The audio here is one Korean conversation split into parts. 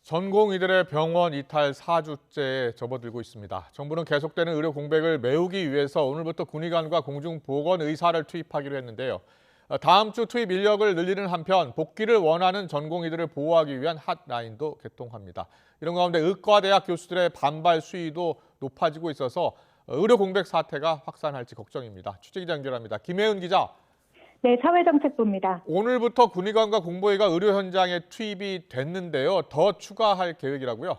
전공의들의 병원 이탈 4주째에 접어들고 있습니다. 정부는 계속되는 의료 공백을 메우기 위해서 오늘부터 군의관과 공중보건의사를 투입하기로 했는데요. 다음 주 투입 인력을 늘리는 한편 복귀를 원하는 전공의들을 보호하기 위한 핫라인도 개통합니다. 이런 가운데 의과대학 교수들의 반발 수위도 높아지고 있어서 의료 공백 사태가 확산할지 걱정입니다. 취재기자 연결합니다. 김혜은 기자. 네, 사회정책부입니다. 오늘부터 군의관과 공보위가 의료 현장에 투입이 됐는데요. 더 추가할 계획이라고요?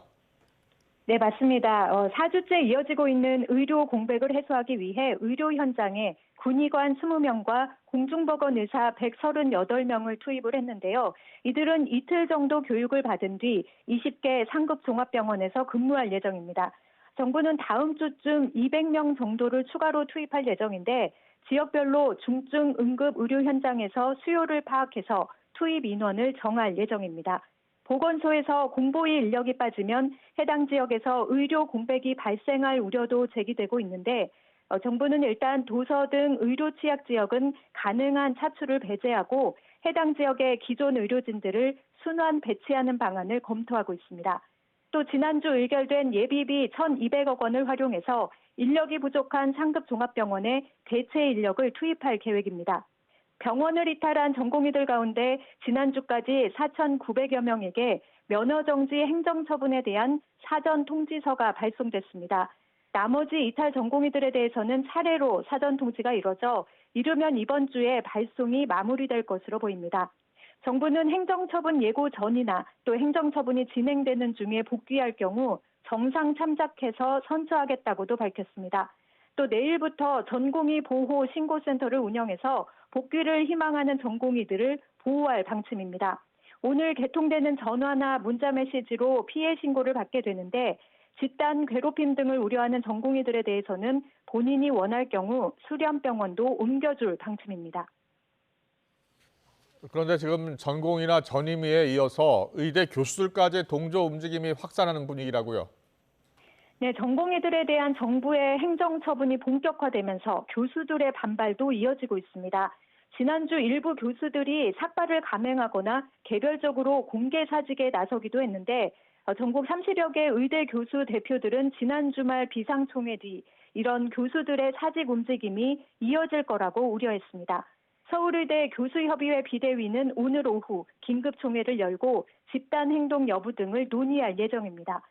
네, 맞습니다. 4주째 이어지고 있는 의료 공백을 해소하기 위해 의료 현장에 군의관 20명과 공중보건 의사 138명을 투입을 했는데요. 이들은 이틀 정도 교육을 받은 뒤 20개 상급 종합병원에서 근무할 예정입니다. 정부는 다음 주쯤 200명 정도를 추가로 투입할 예정인데 지역별로 중증 응급 의료 현장에서 수요를 파악해서 투입 인원을 정할 예정입니다. 보건소에서 공보위 인력이 빠지면 해당 지역에서 의료 공백이 발생할 우려도 제기되고 있는데 정부는 일단 도서 등 의료 취약 지역은 가능한 차출을 배제하고 해당 지역의 기존 의료진들을 순환 배치하는 방안을 검토하고 있습니다. 또 지난주 의결된 예비비 1,200억 원을 활용해서 인력이 부족한 상급 종합병원에 대체 인력을 투입할 계획입니다. 병원을 이탈한 전공의들 가운데 지난주까지 4,900여 명에게 면허정지 행정처분에 대한 사전 통지서가 발송됐습니다. 나머지 이탈 전공의들에 대해서는 차례로 사전 통지가 이뤄져 이르면 이번 주에 발송이 마무리될 것으로 보입니다. 정부는 행정처분 예고 전이나 또 행정처분이 진행되는 중에 복귀할 경우 정상 참작해서 선처하겠다고도 밝혔습니다. 또 내일부터 전공의 보호 신고센터를 운영해서 복귀를 희망하는 전공의들을 보호할 방침입니다. 오늘 개통되는 전화나 문자 메시지로 피해 신고를 받게 되는데 집단 괴롭힘 등을 우려하는 전공의들에 대해서는 본인이 원할 경우 수련병원도 옮겨줄 방침입니다. 그런데 지금 전공의나 전임의에 이어서 의대 교수들까지 동조 움직임이 확산하는 분위기라고요. 네, 전공의들에 대한 정부의 행정처분이 본격화되면서 교수들의 반발도 이어지고 있습니다. 지난주 일부 교수들이 삭발을 감행하거나 개별적으로 공개 사직에 나서기도 했는데 전국 30여 개 의대 교수 대표들은 지난 주말 비상총회 뒤 이런 교수들의 사직 움직임이 이어질 거라고 우려했습니다. 서울의대 교수협의회 비대위는 오늘 오후 긴급총회를 열고 집단 행동 여부 등을 논의할 예정입니다.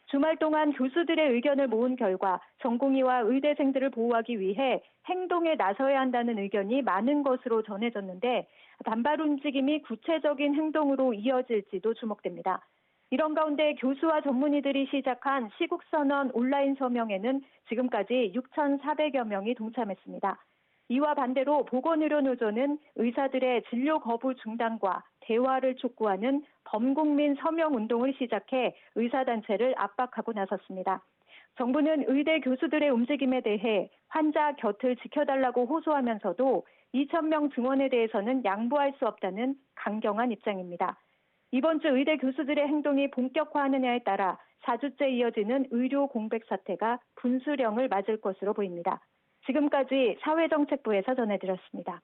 주말 동안 교수들의 의견을 모은 결과 전공의와 의대생들을 보호하기 위해 행동에 나서야 한다는 의견이 많은 것으로 전해졌는데 반발 움직임이 구체적인 행동으로 이어질지도 주목됩니다. 이런 가운데 교수와 전문의들이 시작한 시국선언 온라인 서명에는 지금까지 6,400여 명이 동참했습니다. 이와 반대로 보건의료노조는 의사들의 진료 거부 중단과 대화를 촉구하는 범국민 서명 운동을 시작해 의사단체를 압박하고 나섰습니다. 정부는 의대 교수들의 움직임에 대해 환자 곁을 지켜달라고 호소하면서도 2,000명 증원에 대해서는 양보할 수 없다는 강경한 입장입니다. 이번 주 의대 교수들의 행동이 본격화하느냐에 따라 4주째 이어지는 의료 공백 사태가 분수령을 맞을 것으로 보입니다. 지금까지 사회정책부에서 전해드렸습니다.